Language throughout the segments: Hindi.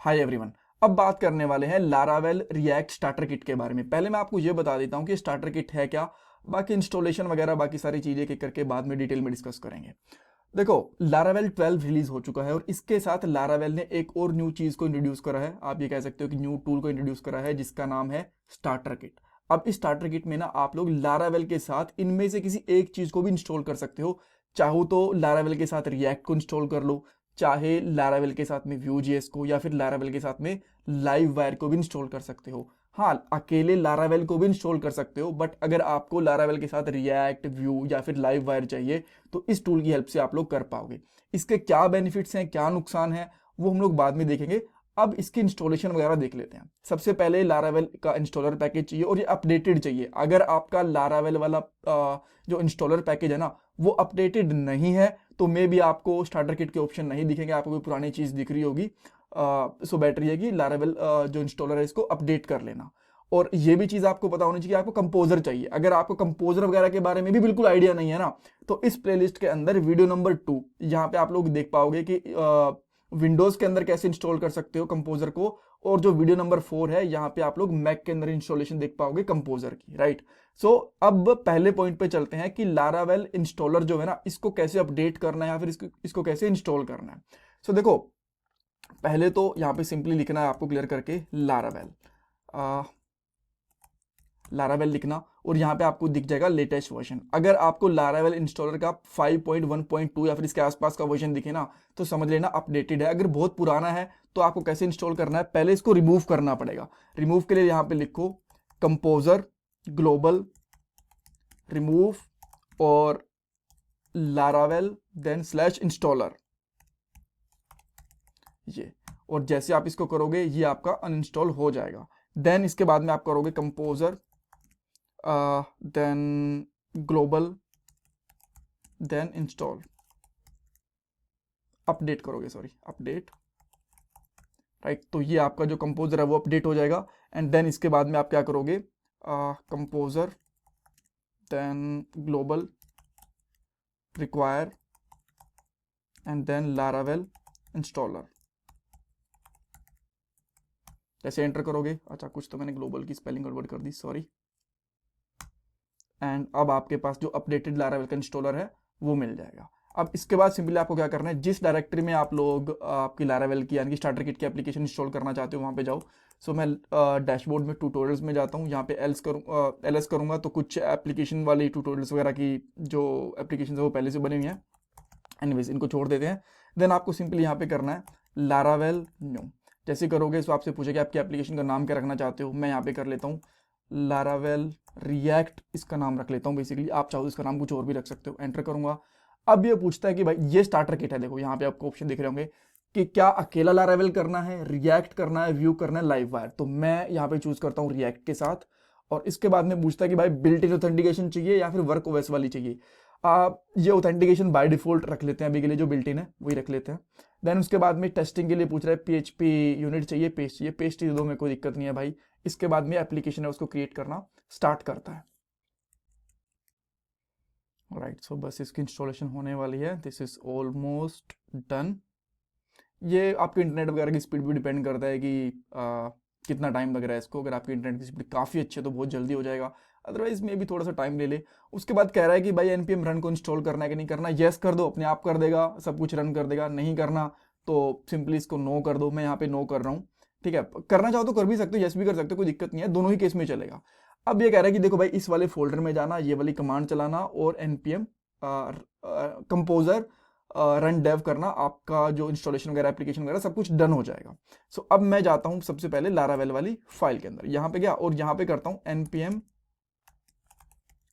Hi everyone. अब बात करने वाले हैं लारावेल रिएक्ट स्टार्टर किट के बारे में। पहले मैं आपको ये बता देता हूँ कि स्टार्टर किट है क्या, बाकी इंस्टॉलेशन वगैरह बाकी सारी चीज़ें एक करके बाद में डिटेल में डिस्कस करेंगे। देखो, लारावेल 12 रिलीज हो चुका है और इसके साथ लारावेल ने एक और न्यू चीज़ को इंट्रोड्यूस करा है। आप ये कह सकते हो कि न्यू टूल को इंट्रोड्यूस करा है जिसका नाम है स्टार्टर किट। अब इस स्टार्टर किट में ना आप लोग लारावेल के साथ इनमें से किसी एक चीज़ को भी इंस्टॉल कर सकते हो। चाहो तो लारावेल के साथ रिएक्ट को इंस्टॉल कर लो, चाहे लारावेल के साथ में Vue.js को, या फिर लारावेल के साथ में लाइव वायर को भी इंस्टॉल कर सकते हो। हाँ, अकेले लारावेल को भी इंस्टॉल कर सकते हो, बट अगर आपको लारावेल के साथ रिएक्ट, व्यू या फिर लाइव वायर चाहिए तो इस टूल की हेल्प से आप लोग कर पाओगे। इसके क्या बेनिफिट्स हैं, क्या नुकसान है, वो हम लोग बाद में देखेंगे। अब इसकी इंस्टॉलेशन वगैरह देख लेते हैं। सबसे पहले लारावेल का इंस्टॉलर पैकेज चाहिए और ये अपडेटेड चाहिए। अगर आपका लारावेल वाला जो इंस्टॉलर पैकेज है ना वो अपडेटेड नहीं है तो मे भी आपको स्टार्टर किट के ऑप्शन नहीं दिखेंगे, आपको कोई पुरानी चीज़ दिख रही होगी। सो बेटर ये कि लारावेल जो इंस्टॉलर है इसको अपडेट कर लेना। और ये भी चीज़ आपको पता होनी चाहिए कि आपको कंपोजर चाहिए। अगर आपको कंपोजर वगैरह के बारे में भी बिल्कुल आइडिया नहीं है ना, तो इस प्लेलिस्ट के अंदर वीडियो नंबर 2 यहाँ पे आप लोग देख पाओगे कि विंडोज़ के अंदर कैसे इंस्टॉल कर सकते हो कंपोजर को। और जो वीडियो नंबर 4 है यहाँ पे आप लोग मैक के अंदर इंस्टॉलेशन देख पाओगे कंपोजर की, राइट। सो अब पहले पॉइंट पे चलते हैं कि लारावेल इंस्टॉलर जो है ना इसको कैसे अपडेट करना है या फिर इसको कैसे इंस्टॉल करना है। सो देखो, पहले तो यहाँ पे सिंपली लिखना है आपको क्लियर करके लारावेल, लारावेल लिखना और यहाँ पे आपको दिख जाएगा लेटेस्ट वर्जन। अगर आपको लारावेल इंस्टॉलर का 5.1.2 या फिर इसके आसपास का वर्जन दिखे ना तो समझ लेना अपडेटेड है। अगर बहुत पुराना है तो आपको कैसे इंस्टॉल करना है, पहले इसको रिमूव करना पड़ेगा। रिमूव के लिए यहाँ पे लिखो कंपोजर ग्लोबल रिमूव और लारावेल देन स्लैश इंस्टॉलर, ये। और जैसे आप इसको करोगे ये आपका अनइंस्टॉल हो जाएगा। देन इसके बाद में आप करोगे composer then global then install, update करोगे, सॉरी अपडेट, राइट। तो ये आपका जो कंपोजर है वो अपडेट हो जाएगा। एंड देन इसके बाद में आप क्या करोगे, composer then global require and then Laravel installer, जैसे एंटर करोगे, अच्छा कुछ तो मैंने ग्लोबल की स्पेलिंग गड़बड़ कर दी, सॉरी। एंड अब आपके पास जो अपडेटेड लारावेल का इंस्टॉलर है वो मिल जाएगा। अब इसके बाद सिंपली आपको क्या करना है, जिस डायरेक्टरी में आप लोग आपकी लारावेल की यानी कि स्टार्टर किट की एप्लीकेशन इंस्टॉल करना चाहते हो वहाँ पे जाओ। सो मैं डैशबोर्ड में ट्यूटोरियल्स में जाता हूँ, यहाँ पे एल्स करूँगा तो कुछ एप्लीकेशन वाली ट्यूटोरियल्स वगैरह की जो एप्लीकेशन है वो पहले से बनी हुई हैं। एनीवेज इनको छोड़ देते हैं। देन आपको सिंपली यहाँ पे करना है लारावेल न्यू। जैसे करोगे तो आपसे पूछेगा आपकी एप्लीकेशन का नाम क्या रखना चाहते हो। मैं यहाँ पे कर लेता हूँ लारावेल रिएक्ट, इसका नाम रख लेता हूँ। बेसिकली आप चाहो तो इसका नाम कुछ और भी रख सकते हो। एंटर करूंगा। अब ये पूछता है कि भाई ये स्टार्टर किट है, देखो यहाँ पे आपको ऑप्शन दिख रहे होंगे कि क्या अकेला लारावेल करना है, रिएक्ट करना है, व्यू करना है, लाइव वायर। तो मैं यहाँ पे चूज करता हूँ रिएक्ट के साथ। और इसके बाद में पूछता है कि भाई बिल्ट इन ऑथेंटिकेशन चाहिए या फिर वर्क ओएस वाली चाहिए। आप ये ऑथेंटिकेशन बाय डिफॉल्ट रख लेते हैं, अभी के लिए जो बिल्ट इन है वही रख लेते हैं। देन उसके बाद में टेस्टिंग के लिए पूछ रहा है PHP यूनिट चाहिए, पेस्ट चाहिए, पेस्ट ही दो, में कोई दिक्कत नहीं है भाई। इसके बाद में एप्लीकेशन है उसको क्रिएट करना स्टार्ट करता है, राइट। सो बस इसकी इंस्टॉलेशन होने वाली है, दिस इज ऑलमोस्ट डन। ये आपके इंटरनेट वगैरह की स्पीड भी डिपेंड करता है कि कितना टाइम लग रहा है इसको। अगर आपकी इंटरनेट की स्पीड काफ़ी अच्छी है तो बहुत जल्दी हो जाएगा, अदरवाइज मे भी थोड़ा सा टाइम ले ले। उसके बाद कह रहा है कि भाई npm रन को इंस्टॉल करना है कि नहीं करना। येस कर दो, अपने आप कर देगा, सब कुछ रन कर देगा। नहीं करना तो सिंपली इसको नो कर दो। मैं यहाँ पे नो कर रहा हूँ, ठीक है। करना चाहो तो कर भी सकते हो, येस भी कर सकते हो, कोई दिक्कत नहीं है, दोनों ही केस में चलेगा। अब ये कह रहा है कि देखो भाई इस वाले फोल्डर में जाना, ये वाली कमांड चलाना और npm कंपोजर रन डेव करना, आपका जो इंस्टॉलेशन वगैरह एप्लीकेशन वगैरह सब कुछ डन हो जाएगा। सो अब मैं जाता हूँ सबसे पहले लारावेल वाली फाइल के अंदर, यहाँ पे गया और यहाँ पे करता हूँ npm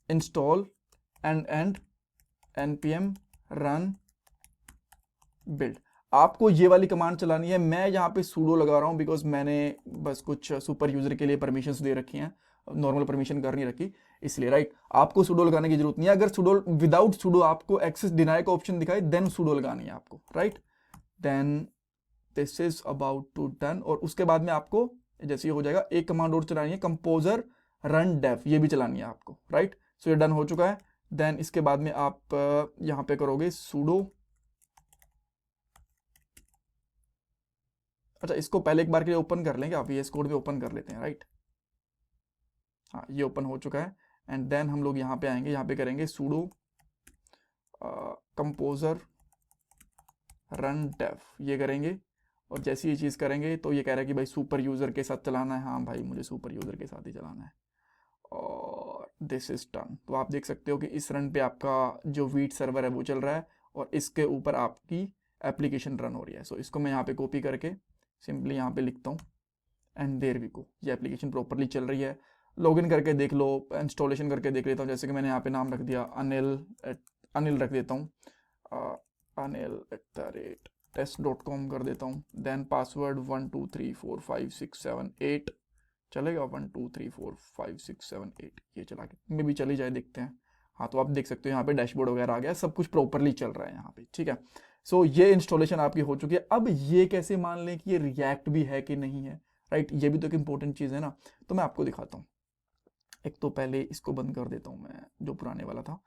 install and npm run build. आपको ये वाली कमांड चलानी है। मैं यहाँ पे सूडो लगा रहा हूँ बिकॉज मैंने बस कुछ सुपर यूजर के लिए परमिशंस दे रखी हैं, नॉर्मल परमिशन कर नहीं रखी, इसलिए, राइट। आपको सूडो लगाने की जरूरत नहीं है। अगर सूडो विदाउट सूडो आपको एक्सेस डिनाई का ऑप्शन दिखाए देन सूडो लगानी है आपको, right. Then this is about to done. और उसके बाद में आपको जैसे ये हो जाएगा एक कमांड और चलानी है, कंपोजर रन डेव, ये भी चलानी है आपको, राइट। सो ये डन हो चुका है। देन इसके बाद में आप यहाँ पे करोगे सूडो अच्छा, इसको पहले एक बार के लिए ओपन कर लेंगे, आप VS कोड में ओपन कर लेते हैं, राइट। हाँ, ये ओपन हो चुका है। एंड देन हम लोग यहाँ पे आएंगे, यहाँ पे करेंगे sudo कंपोजर रन डेव, ये करेंगे। और जैसे ये चीज़ करेंगे तो ये कह रहा है कि भाई सुपर यूज़र के साथ चलाना है। हाँ भाई, मुझे सुपर यूज़र के साथ ही चलाना है। और दिस इज डन। तो आप देख सकते हो कि इस रन पे आपका जो वीट सर्वर है वो चल रहा है और इसके ऊपर आपकी एप्लीकेशन रन हो रही है। सो इसको मैं यहाँ पे कॉपी करके सिंपली यहाँ पे लिखता हूँ एंड देयर वी गो, ये एप्लीकेशन प्रॉपरली चल रही है। लॉगिन करके देख लो, इंस्टॉलेशन करके देख लेता हूँ। जैसे कि मैंने यहाँ पे नाम रख दिया अनिल रख देता हूँ, anil@test.com कर देता हूँ। देन पासवर्ड 1 2 3 4 5 6 7 8 चलेगा, 1 2 3 4 5 6 7 8 ये चला के मे भी चली जाए, देखते हैं। हाँ, तो आप देख सकते हो यहाँ पे डैशबोर्ड वगैरह आ गया, सब कुछ प्रॉपरली चल रहा है यहाँ पे, ठीक है। सो ये इंस्टॉलेशन आपकी हो चुकी है। अब ये कैसे मान लें कि ये रिएक्ट भी है कि नहीं है, राइट, ये भी तो एक इंपॉर्टेंट चीज़ है ना। तो मैं आपको दिखाता हूँ। एक तो पहले इसको बंद कर देता हूँ मैं, जो पुराने वाला था।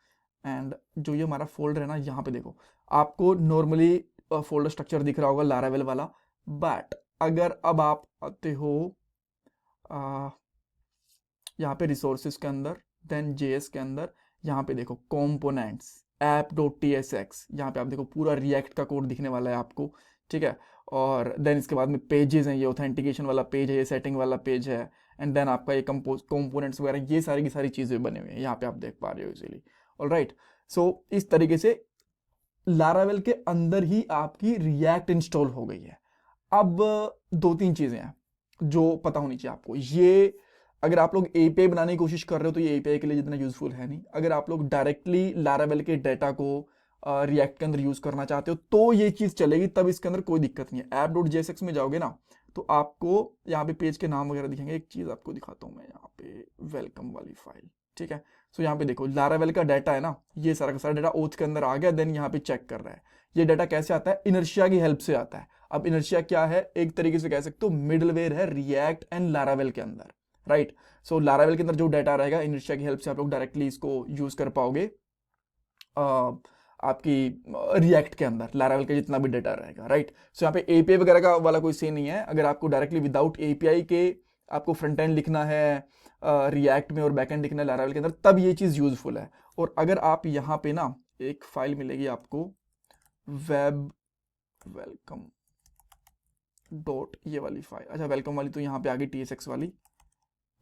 एंड जो ये हमारा फोल्डर है ना, यहाँ पे देखो, आपको नॉर्मली फोल्डर स्ट्रक्चर दिख रहा होगा लारावेल वाला। बट अगर अब आप आते हो यहाँ पे रिसोर्सेज के अंदर, देन जेएस के अंदर, यहाँ पे देखो कंपोनेंट्स app.tsx, यहाँ पे आप देखो पूरा रिएक्ट का कोड दिखने वाला है आपको, ठीक है। और देन इसके बाद में पेजेस हैं, ये ऑथेंटिकेशन वाला पेज है, ये सेटिंग वाला पेज है। एंड देन आपका ये कंपोनेंट्स वगैरह, ये सारी की सारी चीज़ें बने हुए हैं, यहाँ पे आप देख पा रहे हो इजीली। ऑलराइट, सो इस तरीके से लारावेल के अंदर ही आपकी रिएक्ट इंस्टॉल हो गई है। अब दो तीन चीज़ें हैं जो पता होनी चाहिए आपको। ये अगर आप लोग एपीआई बनाने की कोशिश कर रहे हो तो ये एपीआई के लिए जितना यूजफुल है नहीं। अगर आप लोग डायरेक्टली लारावेल के डाटा को रिएक्ट के अंदर यूज करना चाहते हो तो ये चीज़ चलेगी, तब इसके अंदर कोई दिक्कत नहीं है। app.jsx में जाओगे ना तो आपको यहाँ पे पेज के नाम वगैरह दिखेंगे। एक चीज़ आपको दिखाता हूँ मैं, यहाँ पे वेलकम वाली फाइल, ठीक है। सो यहाँ पे देखो लारावेल का डाटा है ना, ये सारा का सारा डाटा ओथ के अंदर आ गया। देन यहाँ पे चेक कर रहा है। ये डाटा कैसे आता है? इनर्शिया की हेल्प से आता है। अब इनर्शिया क्या है? एक तरीके से कह सकते हो मिडलवेयर है रिएक्ट एंड लारावेल के अंदर, राइट। सो लारावेल के अंदर जो डाटा रहेगा इनर्शिया की हेल्प से आप लोग डायरेक्टली इसको यूज कर पाओगे आपकी रिएक्ट के अंदर, लारावेल का जितना भी डाटा रहेगा, राइट। सो यहाँ पे एपीआई वगैरह का वाला कोई सीन नहीं है। अगर आपको डायरेक्टली विदाउट एपीआई के आपको फ्रंट एंड लिखना है रिएक्ट में और बैक एंड लिखना है लारावेल के अंदर, तब ये चीज़ यूजफुल है। और अगर आप यहाँ पे ना एक फाइल मिलेगी आपको वेब वेलकम डॉट, ये वाली फाइल, अच्छा वेलकम वाली तो यहाँ पे आ गई tsx वाली,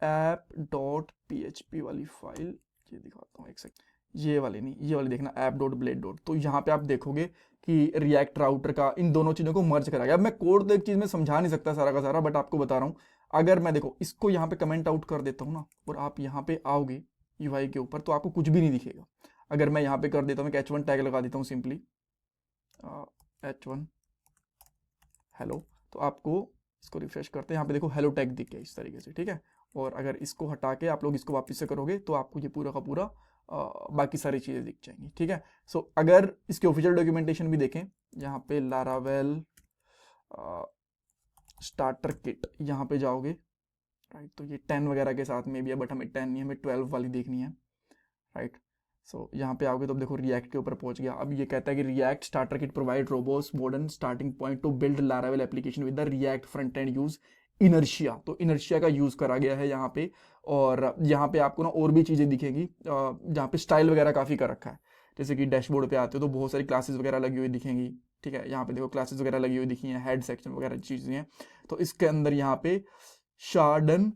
app.php वाली फाइल, ये दिखाता हूँ एक सेकंड, ये वाली नहीं, ये वाली देखना app.blade. तो यहाँ पे आप देखोगे कि रिएक्ट राउटर का इन दोनों चीज़ों को मर्ज करा गया। अब मैं कोड तो एक चीज़ में समझा नहीं सकता सारा का सारा, बट आपको बता रहा हूँ। अगर मैं देखो इसको यहाँ पे कमेंट आउट कर देता हूँ ना, और आप यहाँ पे आओगे यूआई के ऊपर, तो आपको कुछ भी नहीं दिखेगा। अगर मैं यहाँ पे कर देता हूँ, मैं h1 टैग लगा देता हूँ सिंपली h1 हेलो, तो आपको इसको रिफ्रेश करते हैं, यहाँ पे देखो हेलो टैग दिख गया इस तरीके से, ठीक है। और अगर इसको हटा के आप लोग इसको वापस से करोगे तो आपको ये पूरा का पूरा बाकी सारी चीज़ें दिख जाएंगी, ठीक है। सो अगर इसके ऑफिशियल डॉक्यूमेंटेशन भी देखें, यहाँ पे लारावेल स्टार्टर किट, यहाँ पे जाओगे, राइट। तो ये 10 वगैरह के साथ में भी है, बट हमें 10 नहीं, हमें 12 वाली देखनी है, राइट। सो यहाँ पे आओगे तो देखो रिएक्ट के ऊपर पहुंच गया। अब ये कहता है कि react starter kit provide robust modern starting point two build Laravel application with the react front end use inertia. तो इनर्शिया का यूज करा गया है यहाँ पे। और यहाँ पे आपको ना और भी चीज़ें दिखेंगी, जहाँ पे स्टाइल वगैरह काफ़ी कर रखा है। जैसे कि डैशबोर्ड पे आते हो तो बहुत सारी क्लासेस वगैरह लगी हुई दिखेंगी, ठीक है। यहाँ पे देखो क्लासेस वगैरह लगी हुई दिखी हैं, हेड सेक्शन वगैरह चीज़ें हैं। तो इसके अंदर यहाँ पे शार्डन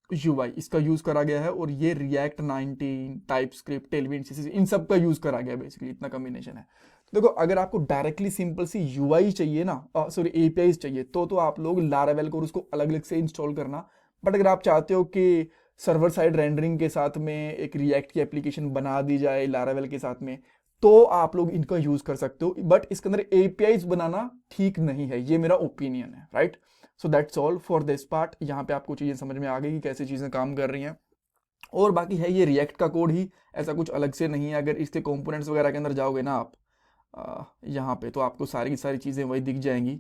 UI इसका यूज करा गया है। और ये रिएक्ट 19 टाइपस्क्रिप्ट टेलविन CSS इन सब का यूज करा गया है, बेसिकली इतना कॉम्बिनेशन है। तो देखो अगर आपको डायरेक्टली सिंपल सी UI चाहिए ना, सॉरी APIs चाहिए, तो आप लोग लारावेल को उसको अलग अलग से इंस्टॉल करना। बट अगर आप चाहते हो कि सर्वर साइड रेंडरिंग के साथ में एक रिएक्ट की एप्लीकेशन बना दी जाए लारावेल के साथ में, तो आप लोग इनका यूज कर सकते हो। बट इसके अंदर APIs बनाना ठीक नहीं है, ये मेरा ओपिनियन है, right. So that's all for this part. यहाँ पे आपको चीज़ें समझ में आ गई कि कैसे चीज़ें काम कर रही हैं। और बाकी है ये रिएक्ट का कोड ही, ऐसा कुछ अलग से नहीं है। अगर इसके कंपोनेंट्स वगैरह के अंदर जाओगे ना आप यहाँ पे, तो आपको सारी की सारी चीज़ें वही दिख जाएंगी।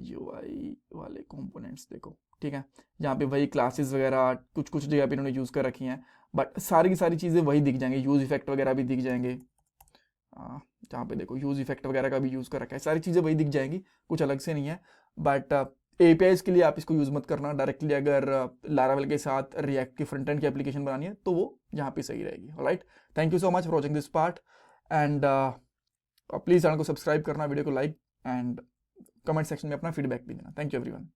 UI वाले कंपोनेंट्स देखो, ठीक है। यहाँ पे वही क्लासेस वगैरह कुछ कुछ जगह पे इन्होंने यूज़ कर रखी हैं, बट सारी की सारी चीज़ें वही दिख जाएंगी। यूज़ इफेक्ट वगैरह भी दिख जाएंगे, जहाँ पे देखो यूज़ इफेक्ट वगैरह का भी यूज़ कर रखा है, सारी चीज़ें वही दिख जाएंगी, कुछ अलग से नहीं है। बट APIs के लिए आप इसको यूज़ मत करना डायरेक्टली। अगर लारावेल के साथ रिएक्ट की फ्रंट एंड की एप्लीकेशन बनानी है तो वो यहाँ पे सही रहेगी। Alright, thank you so much for watching this part and please channel को सब्सक्राइब करना, वीडियो को लाइक एंड कमेंट सेक्शन में अपना फीडबैक भी देना। Thank you everyone.